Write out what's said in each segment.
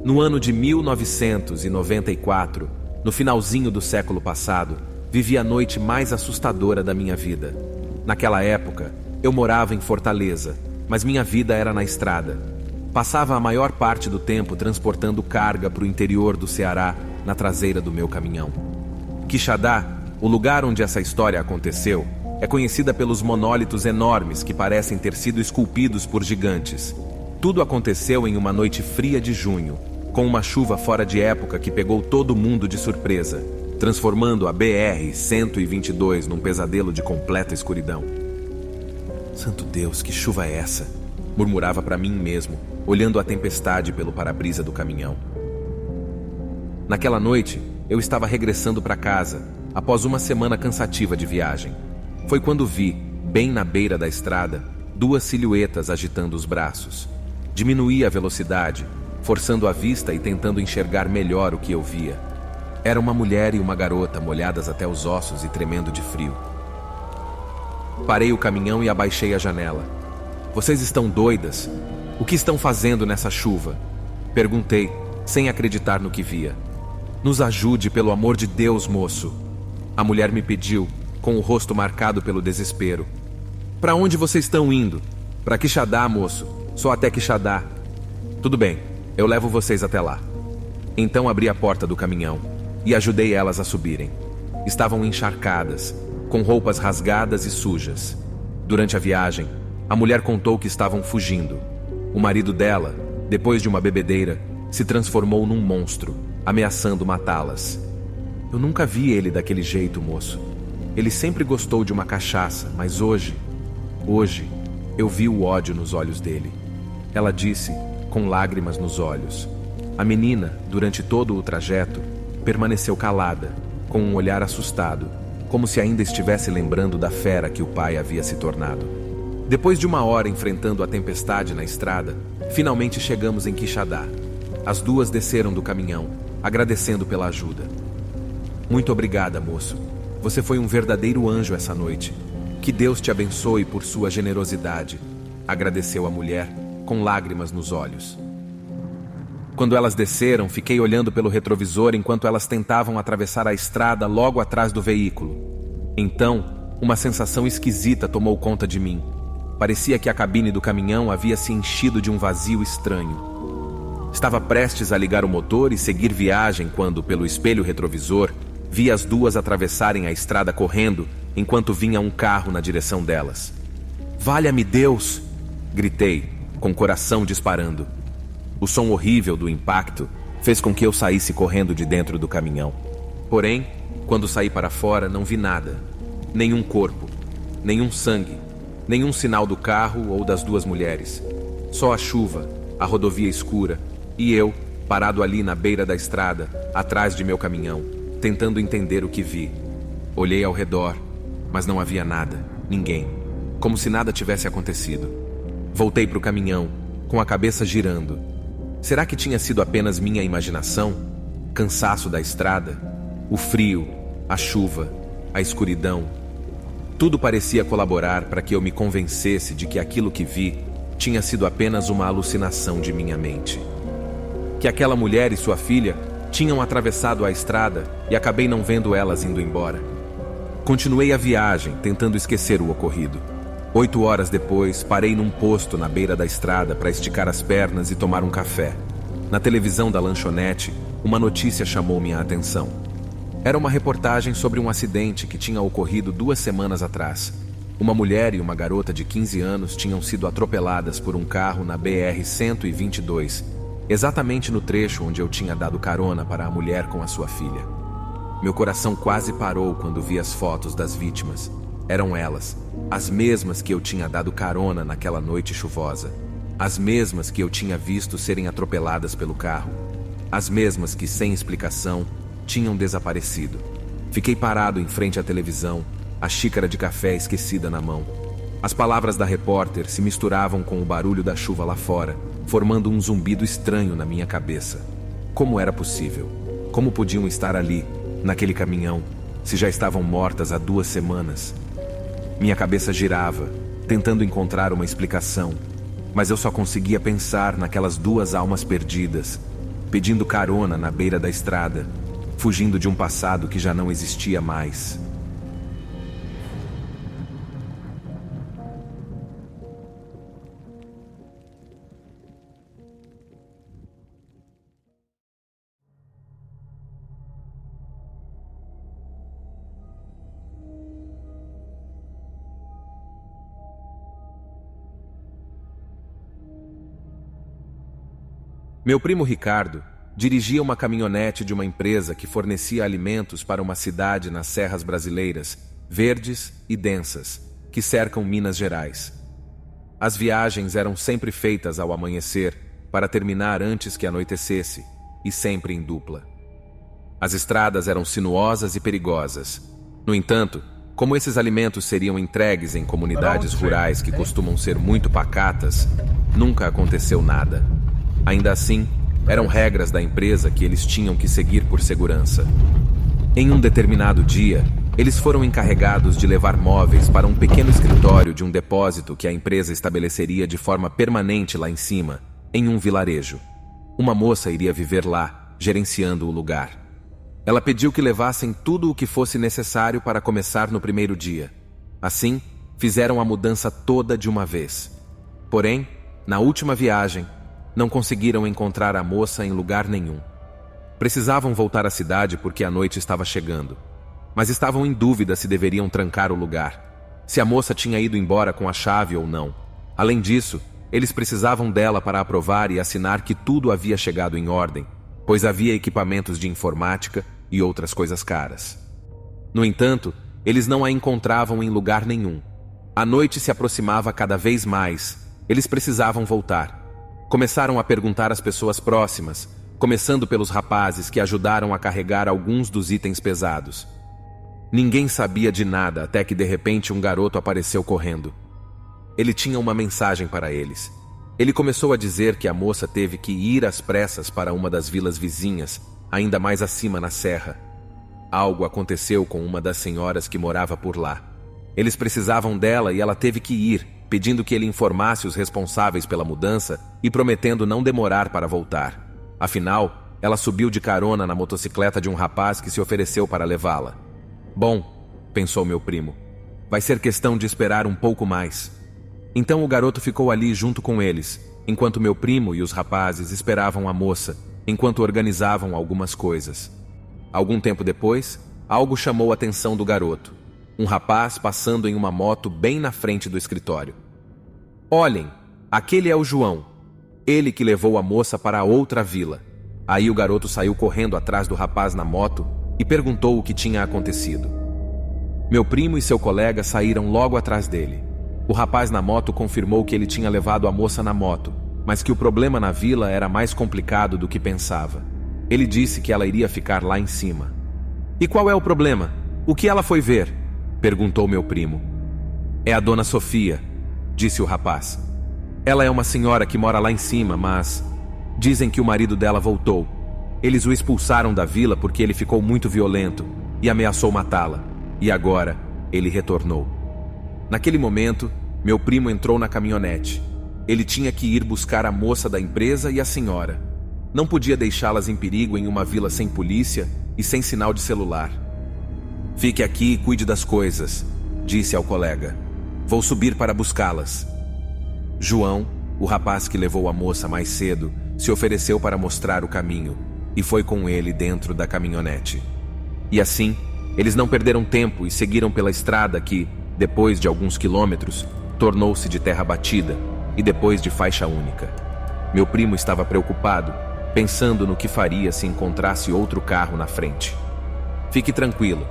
No ano de 1994, no finalzinho do século passado, vivi a noite mais assustadora da minha vida. Naquela época, eu morava em Fortaleza, mas minha vida era na estrada. Passava a maior parte do tempo transportando carga para o interior do Ceará, na traseira do meu caminhão. Quixadá, o lugar onde essa história aconteceu, é conhecida pelos monólitos enormes que parecem ter sido esculpidos por gigantes. Tudo aconteceu em uma noite fria de junho, com uma chuva fora de época que pegou todo mundo de surpresa, transformando a BR-122 num pesadelo de completa escuridão. Santo Deus, que chuva é essa? Murmurava para mim mesmo, olhando a tempestade pelo para-brisa do caminhão. Naquela noite, eu estava regressando para casa, após uma semana cansativa de viagem. Foi quando vi, bem na beira da estrada, duas silhuetas agitando os braços. Diminuí a velocidade, forçando a vista e tentando enxergar melhor o que eu via. Era uma mulher e uma garota molhadas até os ossos e tremendo de frio. Parei o caminhão e abaixei a janela. Vocês estão doidas? O que estão fazendo nessa chuva? Perguntei, sem acreditar no que via. Nos ajude, pelo amor de Deus, moço. A mulher me pediu, com o rosto marcado pelo desespero. Para onde vocês estão indo? Para Quixadá, moço. Só até Quixadá. Tudo bem, eu levo vocês até lá. Então abri a porta do caminhão e ajudei elas a subirem. Estavam encharcadas, com roupas rasgadas e sujas. Durante a viagem, a mulher contou que estavam fugindo. O marido dela, depois de uma bebedeira, se transformou num monstro, ameaçando matá-las. Eu nunca vi ele daquele jeito, moço. Ele sempre gostou de uma cachaça, mas hoje, eu vi o ódio nos olhos dele. Ela disse, com lágrimas nos olhos. A menina, durante todo o trajeto, permaneceu calada, com um olhar assustado, como se ainda estivesse lembrando da fera que o pai havia se tornado. Depois de uma hora enfrentando a tempestade na estrada, finalmente chegamos em Quixadá. As duas desceram do caminhão, agradecendo pela ajuda. Muito obrigada, moço. Você foi um verdadeiro anjo essa noite. Que Deus te abençoe por sua generosidade, agradeceu a mulher, com lágrimas nos olhos. Quando elas desceram, fiquei olhando pelo retrovisor enquanto elas tentavam atravessar a estrada logo atrás do veículo. Então, uma sensação esquisita tomou conta de mim. Parecia que a cabine do caminhão havia se enchido de um vazio estranho. Estava prestes a ligar o motor e seguir viagem quando, pelo espelho retrovisor, vi as duas atravessarem a estrada correndo enquanto vinha um carro na direção delas. "Valha-me Deus!" gritei, com o coração disparando. O som horrível do impacto fez com que eu saísse correndo de dentro do caminhão. Porém, quando saí para fora, não vi nada. Nenhum corpo, nenhum sangue, nenhum sinal do carro ou das duas mulheres. Só a chuva, a rodovia escura e eu, parado ali na beira da estrada, atrás de meu caminhão, tentando entender o que vi. Olhei ao redor, mas não havia nada, ninguém, como se nada tivesse acontecido. Voltei para o caminhão, com a cabeça girando. Será que tinha sido apenas minha imaginação? Cansaço da estrada? O frio, a chuva, a escuridão? Tudo parecia colaborar para que eu me convencesse de que aquilo que vi tinha sido apenas uma alucinação de minha mente. Que aquela mulher e sua filha tinham atravessado a estrada e acabei não vendo elas indo embora. Continuei a viagem, tentando esquecer o ocorrido. 8 horas depois, parei num posto na beira da estrada para esticar as pernas e tomar um café. Na televisão da lanchonete, uma notícia chamou minha atenção. Era uma reportagem sobre um acidente que tinha ocorrido 2 semanas atrás. Uma mulher e uma garota de 15 anos tinham sido atropeladas por um carro na BR-122, exatamente no trecho onde eu tinha dado carona para a mulher com a sua filha. Meu coração quase parou quando vi as fotos das vítimas. Eram elas, as mesmas que eu tinha dado carona naquela noite chuvosa. As mesmas que eu tinha visto serem atropeladas pelo carro. As mesmas que, sem explicação, tinham desaparecido. Fiquei parado em frente à televisão, a xícara de café esquecida na mão. As palavras da repórter se misturavam com o barulho da chuva lá fora, formando um zumbido estranho na minha cabeça. Como era possível? Como podiam estar ali, naquele caminhão, se já estavam mortas há 2 semanas? Minha cabeça girava, tentando encontrar uma explicação, mas eu só conseguia pensar naquelas 2 almas perdidas, pedindo carona na beira da estrada, fugindo de um passado que já não existia mais. Meu primo Ricardo dirigia uma caminhonete de uma empresa que fornecia alimentos para uma cidade nas serras brasileiras, verdes e densas, que cercam Minas Gerais. As viagens eram sempre feitas ao amanhecer, para terminar antes que anoitecesse, e sempre em dupla. As estradas eram sinuosas e perigosas. No entanto, como esses alimentos seriam entregues em comunidades rurais que costumam ser muito pacatas, nunca aconteceu nada. Ainda assim, eram regras da empresa que eles tinham que seguir por segurança. Em um determinado dia, eles foram encarregados de levar móveis para um pequeno escritório de um depósito que a empresa estabeleceria de forma permanente lá em cima, em um vilarejo. Uma moça iria viver lá, gerenciando o lugar. Ela pediu que levassem tudo o que fosse necessário para começar no primeiro dia. Assim, fizeram a mudança toda de uma vez. Porém, na última viagem, não conseguiram encontrar a moça em lugar nenhum. Precisavam voltar à cidade porque a noite estava chegando. Mas estavam em dúvida se deveriam trancar o lugar, se a moça tinha ido embora com a chave ou não. Além disso, eles precisavam dela para aprovar e assinar que tudo havia chegado em ordem, pois havia equipamentos de informática e outras coisas caras. No entanto, eles não a encontravam em lugar nenhum. A noite se aproximava cada vez mais. Eles precisavam voltar. Começaram a perguntar às pessoas próximas, começando pelos rapazes que ajudaram a carregar alguns dos itens pesados. Ninguém sabia de nada até que de repente um garoto apareceu correndo. Ele tinha uma mensagem para eles. Ele começou a dizer que a moça teve que ir às pressas para uma das vilas vizinhas, ainda mais acima na serra. Algo aconteceu com uma das senhoras que morava por lá. Eles precisavam dela e ela teve que ir, pedindo que ele informasse os responsáveis pela mudança e prometendo não demorar para voltar. Afinal, ela subiu de carona na motocicleta de um rapaz que se ofereceu para levá-la. Bom, pensou meu primo, vai ser questão de esperar um pouco mais. Então o garoto ficou ali junto com eles, enquanto meu primo e os rapazes esperavam a moça, enquanto organizavam algumas coisas. Algum tempo depois, algo chamou a atenção do garoto. Um rapaz passando em uma moto bem na frente do escritório. Olhem, aquele é o João. Ele que levou a moça para a outra vila. Aí o garoto saiu correndo atrás do rapaz na moto e perguntou o que tinha acontecido. Meu primo e seu colega saíram logo atrás dele. O rapaz na moto confirmou que ele tinha levado a moça na moto, mas que o problema na vila era mais complicado do que pensava. Ele disse que ela iria ficar lá em cima. E qual é o problema? O que ela foi ver? Perguntou meu primo. É a dona Sofia, disse o rapaz. Ela é uma senhora que mora lá em cima, mas dizem que o marido dela voltou. Eles o expulsaram da vila porque ele ficou muito violento e ameaçou matá-la. E agora, ele retornou. Naquele momento, meu primo entrou na caminhonete. Ele tinha que ir buscar a moça da empresa e a senhora. Não podia deixá-las em perigo em uma vila sem polícia e sem sinal de celular. Fique aqui e cuide das coisas, disse ao colega. Vou subir para buscá-las. João, o rapaz que levou a moça mais cedo, se ofereceu para mostrar o caminho e foi com ele dentro da caminhonete. E assim, eles não perderam tempo e seguiram pela estrada que, depois de alguns quilômetros, tornou-se de terra batida e depois de faixa única. Meu primo estava preocupado, pensando no que faria se encontrasse outro carro na frente. Fique tranquilo,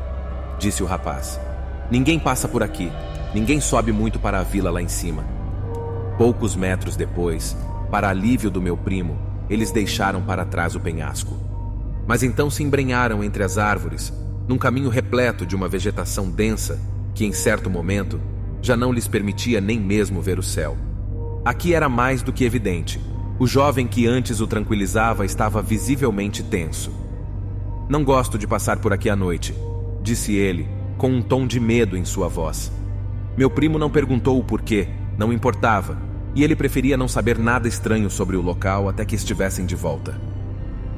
disse o rapaz. Ninguém passa por aqui. Ninguém sobe muito para a vila lá em cima. Poucos metros depois, para alívio do meu primo, eles deixaram para trás o penhasco. Mas então se embrenharam entre as árvores, num caminho repleto de uma vegetação densa que, em certo momento, já não lhes permitia nem mesmo ver o céu. Aqui era mais do que evidente. O jovem que antes o tranquilizava estava visivelmente tenso. Não gosto de passar por aqui à noite, disse ele, com um tom de medo em sua voz. Meu primo não perguntou o porquê, não importava, e ele preferia não saber nada estranho sobre o local até que estivessem de volta.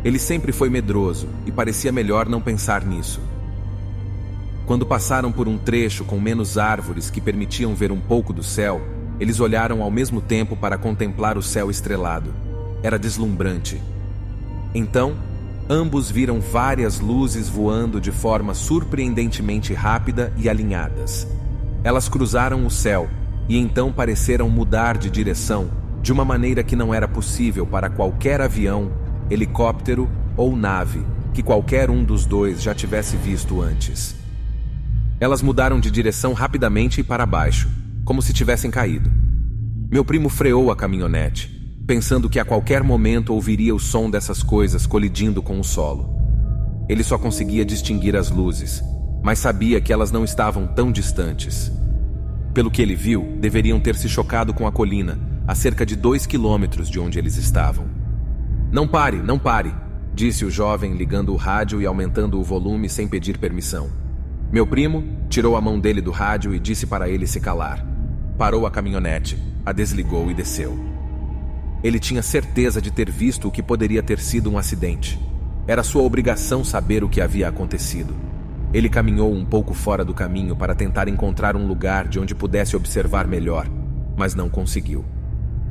Ele sempre foi medroso e parecia melhor não pensar nisso. Quando passaram por um trecho com menos árvores que permitiam ver um pouco do céu, eles olharam ao mesmo tempo para contemplar o céu estrelado. Era deslumbrante. Então, ambos viram várias luzes voando de forma surpreendentemente rápida e alinhadas. Elas cruzaram o céu e então pareceram mudar de direção de uma maneira que não era possível para qualquer avião, helicóptero ou nave que qualquer um dos dois já tivesse visto antes. Elas mudaram de direção rapidamente e para baixo, como se tivessem caído. Meu primo freou a caminhonete, pensando que a qualquer momento ouviria o som dessas coisas colidindo com o solo. Ele só conseguia distinguir as luzes, mas sabia que elas não estavam tão distantes. Pelo que ele viu, deveriam ter se chocado com a colina, a cerca de 2 quilômetros de onde eles estavam. Não pare, não pare, disse o jovem ligando o rádio e aumentando o volume sem pedir permissão. Meu primo tirou a mão dele do rádio e disse para ele se calar. Parou a caminhonete, a desligou e desceu. Ele tinha certeza de ter visto o que poderia ter sido um acidente. Era sua obrigação saber o que havia acontecido. Ele caminhou um pouco fora do caminho para tentar encontrar um lugar de onde pudesse observar melhor, mas não conseguiu.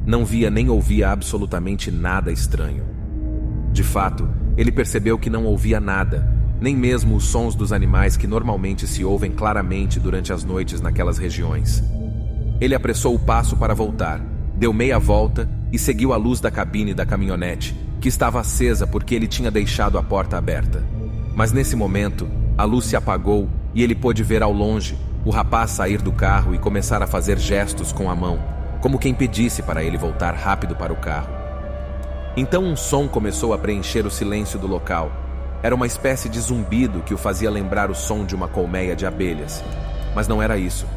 Não via nem ouvia absolutamente nada estranho. De fato, ele percebeu que não ouvia nada, nem mesmo os sons dos animais que normalmente se ouvem claramente durante as noites naquelas regiões. Ele apressou o passo para voltar, deu meia volta e seguiu a luz da cabine da caminhonete, que estava acesa porque ele tinha deixado a porta aberta. Mas nesse momento, a luz se apagou e ele pôde ver ao longe o rapaz sair do carro e começar a fazer gestos com a mão, como quem pedisse para ele voltar rápido para o carro. Então um som começou a preencher o silêncio do local. Era uma espécie de zumbido que o fazia lembrar o som de uma colmeia de abelhas. Mas não era isso.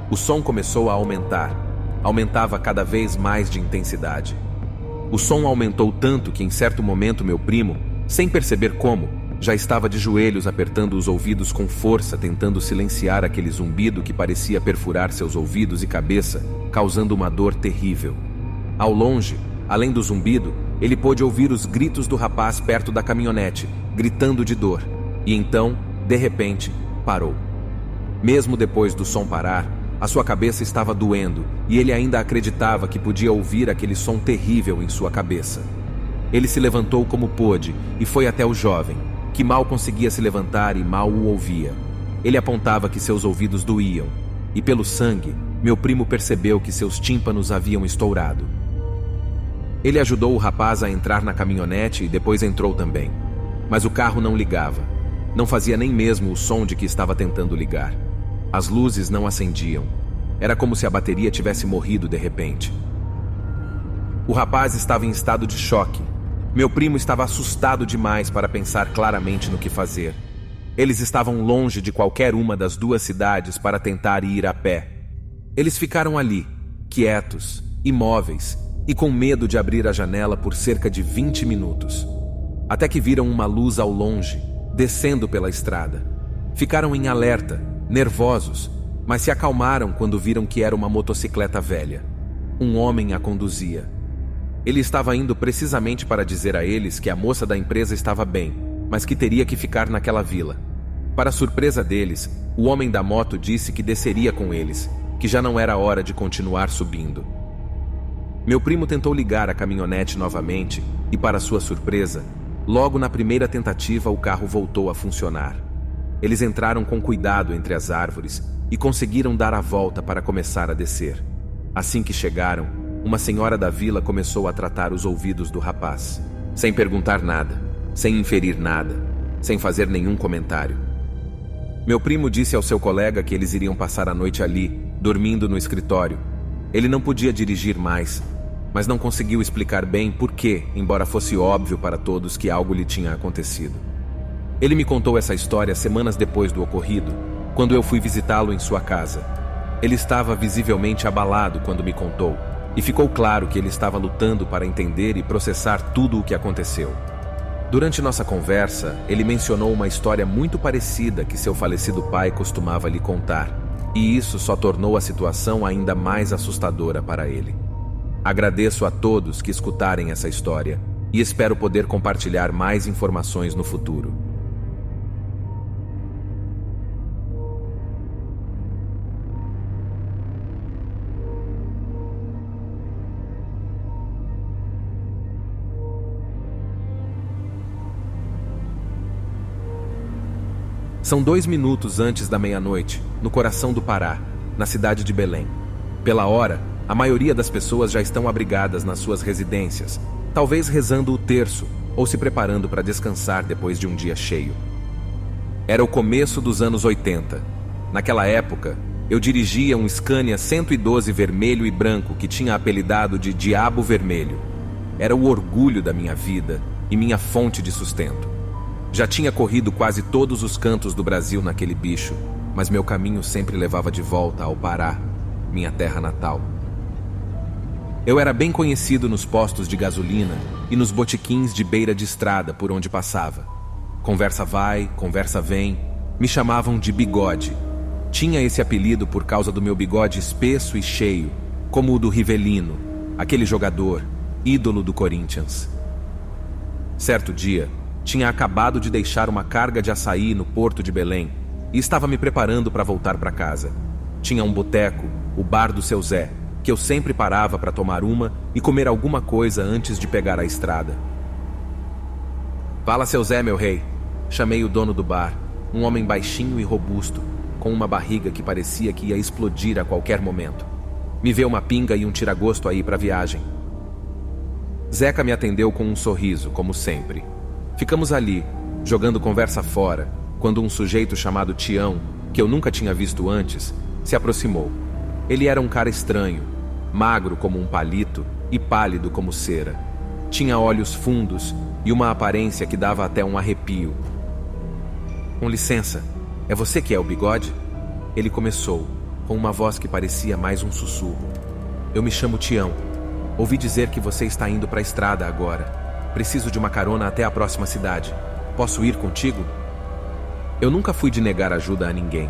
O som começou a aumentar. Aumentava cada vez mais de intensidade. O som aumentou tanto que em certo momento meu primo, sem perceber como, já estava de joelhos apertando os ouvidos com força, tentando silenciar aquele zumbido que parecia perfurar seus ouvidos e cabeça, causando uma dor terrível. Ao longe, além do zumbido, ele pôde ouvir os gritos do rapaz perto da caminhonete, gritando de dor. E então, de repente, parou. Mesmo depois do som parar, a sua cabeça estava doendo e ele ainda acreditava que podia ouvir aquele som terrível em sua cabeça. Ele se levantou como pôde e foi até o jovem, que mal conseguia se levantar e mal o ouvia. Ele apontava que seus ouvidos doíam, e pelo sangue, meu primo percebeu que seus tímpanos haviam estourado. Ele ajudou o rapaz a entrar na caminhonete e depois entrou também. Mas o carro não ligava. Não fazia nem mesmo o som de que estava tentando ligar. As luzes não acendiam. Era como se a bateria tivesse morrido de repente. O rapaz estava em estado de choque. Meu primo estava assustado demais para pensar claramente no que fazer. Eles estavam longe de qualquer uma das duas cidades para tentar ir a pé. Eles ficaram ali, quietos, imóveis, e com medo de abrir a janela por cerca de 20 minutos. Até que viram uma luz ao longe, descendo pela estrada. Ficaram em alerta, nervosos, mas se acalmaram quando viram que era uma motocicleta velha. Um homem a conduzia. Ele estava indo precisamente para dizer a eles que a moça da empresa estava bem, mas que teria que ficar naquela vila. Para surpresa deles, o homem da moto disse que desceria com eles, que já não era hora de continuar subindo. Meu primo tentou ligar a caminhonete novamente e, para sua surpresa, logo na primeira tentativa o carro voltou a funcionar. Eles entraram com cuidado entre as árvores e conseguiram dar a volta para começar a descer. Assim que chegaram, uma senhora da vila começou a tratar os ouvidos do rapaz, sem perguntar nada, sem inferir nada, sem fazer nenhum comentário. Meu primo disse ao seu colega que eles iriam passar a noite ali, dormindo no escritório. Ele não podia dirigir mais, mas não conseguiu explicar bem por quê, embora fosse óbvio para todos que algo lhe tinha acontecido. Ele me contou essa história semanas depois do ocorrido, quando eu fui visitá-lo em sua casa. Ele estava visivelmente abalado quando me contou, e ficou claro que ele estava lutando para entender e processar tudo o que aconteceu. Durante nossa conversa, ele mencionou uma história muito parecida que seu falecido pai costumava lhe contar, e isso só tornou a situação ainda mais assustadora para ele. Agradeço a todos que escutarem essa história, e espero poder compartilhar mais informações no futuro. São 2 minutos antes da meia-noite, no coração do Pará, na cidade de Belém. Pela hora, a maioria das pessoas já estão abrigadas nas suas residências, talvez rezando o terço ou se preparando para descansar depois de um dia cheio. Era o começo dos anos 80. Naquela época, eu dirigia um Scania 112 vermelho e branco que tinha apelidado de Diabo Vermelho. Era o orgulho da minha vida e minha fonte de sustento. Já tinha corrido quase todos os cantos do Brasil naquele bicho, mas meu caminho sempre levava de volta ao Pará, minha terra natal. Eu era bem conhecido nos postos de gasolina e nos botequins de beira de estrada por onde passava. Conversa vai, conversa vem, me chamavam de Bigode. Tinha esse apelido por causa do meu bigode espesso e cheio, como o do Rivelino, aquele jogador, ídolo do Corinthians. Certo dia, tinha acabado de deixar uma carga de açaí no porto de Belém e estava me preparando para voltar para casa. Tinha um boteco, o Bar do Seu Zé, que eu sempre parava para tomar uma e comer alguma coisa antes de pegar a estrada. "Fala, Seu Zé, meu rei", chamei o dono do bar, um homem baixinho e robusto, com uma barriga que parecia que ia explodir a qualquer momento. "Me vê uma pinga e um tira-gosto aí para a viagem." Zeca me atendeu com um sorriso, como sempre. Ficamos ali, jogando conversa fora, quando um sujeito chamado Tião, que eu nunca tinha visto antes, se aproximou. Ele era um cara estranho, magro como um palito e pálido como cera. Tinha olhos fundos e uma aparência que dava até um arrepio. "Com licença, é você que é o Bigode?" Ele começou, com uma voz que parecia mais um sussurro. "Eu me chamo Tião. Ouvi dizer que você está indo para a estrada agora. Preciso de uma carona até a próxima cidade. Posso ir contigo?" Eu nunca fui de negar ajuda a ninguém.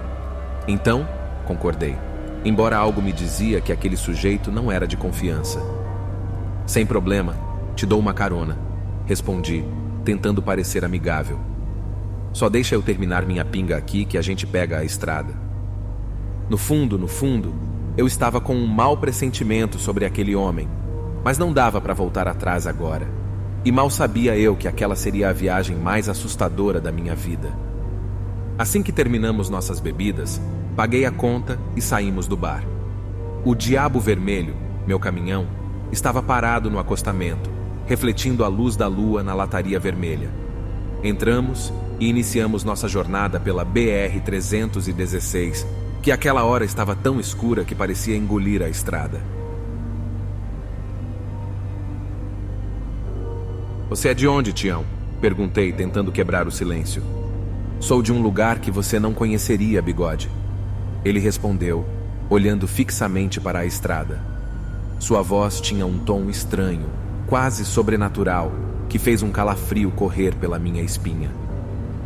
Então, concordei, embora algo me dizia que aquele sujeito não era de confiança. "Sem problema, te dou uma carona", respondi, tentando parecer amigável. "Só deixa eu terminar minha pinga aqui que a gente pega a estrada." No fundo, eu estava com um mau pressentimento sobre aquele homem, mas não dava para voltar atrás agora. E mal sabia eu que aquela seria a viagem mais assustadora da minha vida. Assim que terminamos nossas bebidas, paguei a conta e saímos do bar. O Diabo Vermelho, meu caminhão, estava parado no acostamento, refletindo a luz da lua na lataria vermelha. Entramos e iniciamos nossa jornada pela BR-316, que àquela hora estava tão escura que parecia engolir a estrada. "Você é de onde, Tião?" perguntei, tentando quebrar o silêncio. "Sou de um lugar que você não conheceria, Bigode." Ele respondeu, olhando fixamente para a estrada. Sua voz tinha um tom estranho, quase sobrenatural, que fez um calafrio correr pela minha espinha.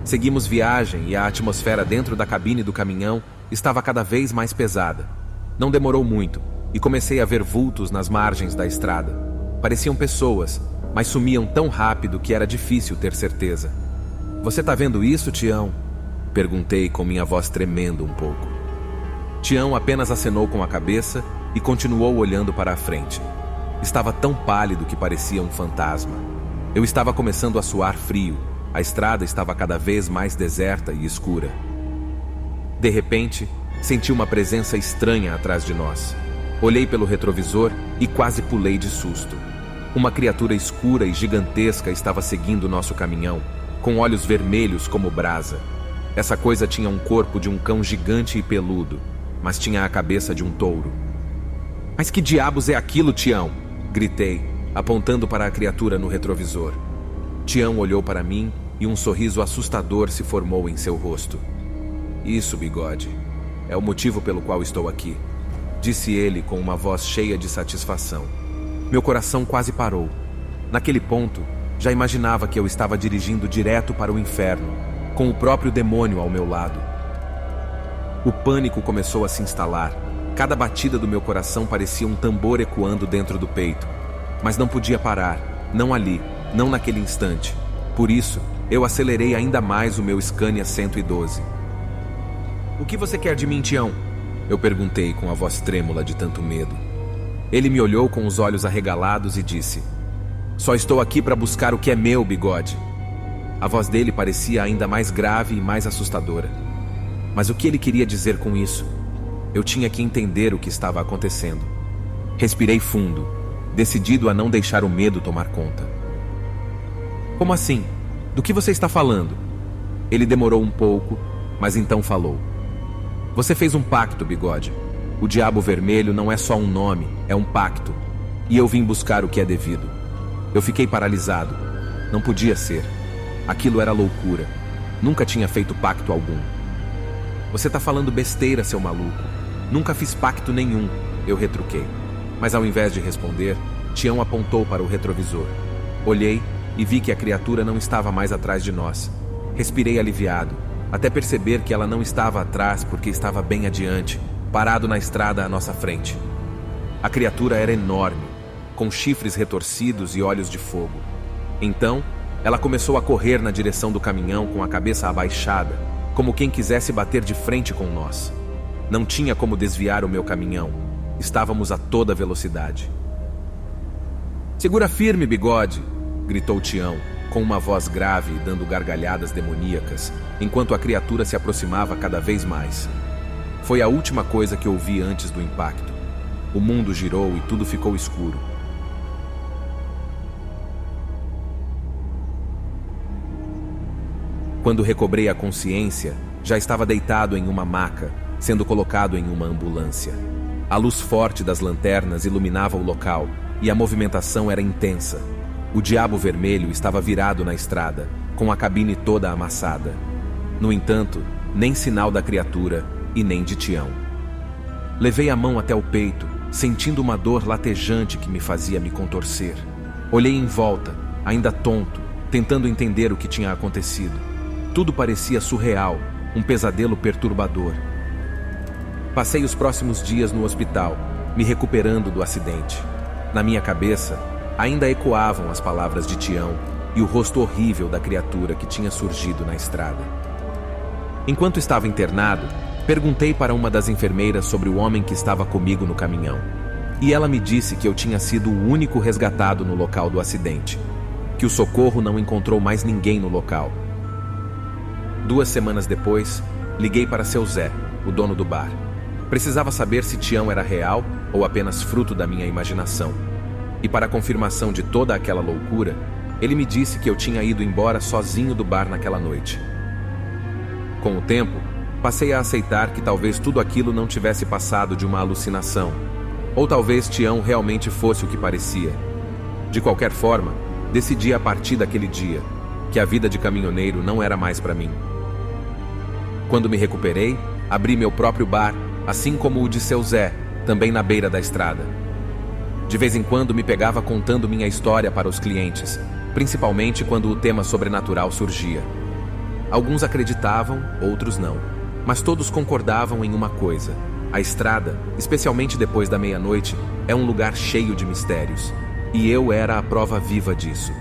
Seguimos viagem e a atmosfera dentro da cabine do caminhão estava cada vez mais pesada. Não demorou muito e comecei a ver vultos nas margens da estrada. Pareciam pessoas, mas sumiam tão rápido que era difícil ter certeza. "Você tá vendo isso, Tião?" perguntei com minha voz tremendo um pouco. Tião apenas acenou com a cabeça e continuou olhando para a frente. Estava tão pálido que parecia um fantasma. Eu estava começando a suar frio. A estrada estava cada vez mais deserta e escura. De repente, senti uma presença estranha atrás de nós. Olhei pelo retrovisor e quase pulei de susto. Uma criatura escura e gigantesca estava seguindo nosso caminhão, com olhos vermelhos como brasa. Essa coisa tinha um corpo de um cão gigante e peludo, mas tinha a cabeça de um touro. "Mas que diabos é aquilo, Tião?" gritei, apontando para a criatura no retrovisor. Tião olhou para mim e um sorriso assustador se formou em seu rosto. "Isso, Bigode, é o motivo pelo qual estou aqui", disse ele com uma voz cheia de satisfação. Meu coração quase parou. Naquele ponto, já imaginava que eu estava dirigindo direto para o inferno, com o próprio demônio ao meu lado. O pânico começou a se instalar. Cada batida do meu coração parecia um tambor ecoando dentro do peito. Mas não podia parar, não ali, não naquele instante. Por isso, eu acelerei ainda mais o meu Scania 112. "O que você quer de mim, Tião?" Eu perguntei com a voz trêmula de tanto medo. Ele me olhou com os olhos arregalados e disse: "Só estou aqui para buscar o que é meu, Bigode." A voz dele parecia ainda mais grave e mais assustadora. Mas o que ele queria dizer com isso? Eu tinha que entender o que estava acontecendo. Respirei fundo, decidido a não deixar o medo tomar conta. "Como assim? Do que você está falando?" Ele demorou um pouco, mas então falou: "Você fez um pacto, Bigode. O Diabo Vermelho não é só um nome, é um pacto. E eu vim buscar o que é devido." Eu fiquei paralisado. Não podia ser. Aquilo era loucura. Nunca tinha feito pacto algum. "Você tá falando besteira, seu maluco. Nunca fiz pacto nenhum", eu retruquei. Mas ao invés de responder, Tião apontou para o retrovisor. Olhei e vi que a criatura não estava mais atrás de nós. Respirei aliviado, até perceber que ela não estava atrás porque estava bem adiante, parado na estrada à nossa frente. A criatura era enorme, com chifres retorcidos e olhos de fogo. Então, ela começou a correr na direção do caminhão com a cabeça abaixada, como quem quisesse bater de frente com nós. Não tinha como desviar o meu caminhão. Estávamos a toda velocidade. "Segura firme, Bigode!" gritou Tião, com uma voz grave e dando gargalhadas demoníacas, enquanto a criatura se aproximava cada vez mais. Foi a última coisa que ouvi antes do impacto. O mundo girou e tudo ficou escuro. Quando recobrei a consciência, já estava deitado em uma maca, sendo colocado em uma ambulância. A luz forte das lanternas iluminava o local e a movimentação era intensa. O Diabo Vermelho estava virado na estrada, com a cabine toda amassada. No entanto, nem sinal da criatura e nem de Tião. Levei a mão até o peito, sentindo uma dor latejante que me fazia me contorcer. Olhei em volta, ainda tonto, tentando entender o que tinha acontecido. Tudo parecia surreal, um pesadelo perturbador. Passei os próximos dias no hospital, me recuperando do acidente. Na minha cabeça, ainda ecoavam as palavras de Tião e o rosto horrível da criatura que tinha surgido na estrada. Enquanto estava internado, perguntei para uma das enfermeiras sobre o homem que estava comigo no caminhão. E ela me disse que eu tinha sido o único resgatado no local do acidente, que o socorro não encontrou mais ninguém no local. 2 semanas depois, liguei para seu Zé, o dono do bar. Precisava saber se Tião era real ou apenas fruto da minha imaginação. E para confirmação de toda aquela loucura, ele me disse que eu tinha ido embora sozinho do bar naquela noite. Com o tempo, passei a aceitar que talvez tudo aquilo não tivesse passado de uma alucinação, ou talvez Tião realmente fosse o que parecia. De qualquer forma, decidi a partir daquele dia que a vida de caminhoneiro não era mais para mim. Quando me recuperei, abri meu próprio bar, assim como o de seu Zé, também na beira da estrada. De vez em quando me pegava contando minha história para os clientes, principalmente quando o tema sobrenatural surgia. Alguns acreditavam, outros não, mas todos concordavam em uma coisa: a estrada, especialmente depois da meia-noite, é um lugar cheio de mistérios, e eu era a prova viva disso.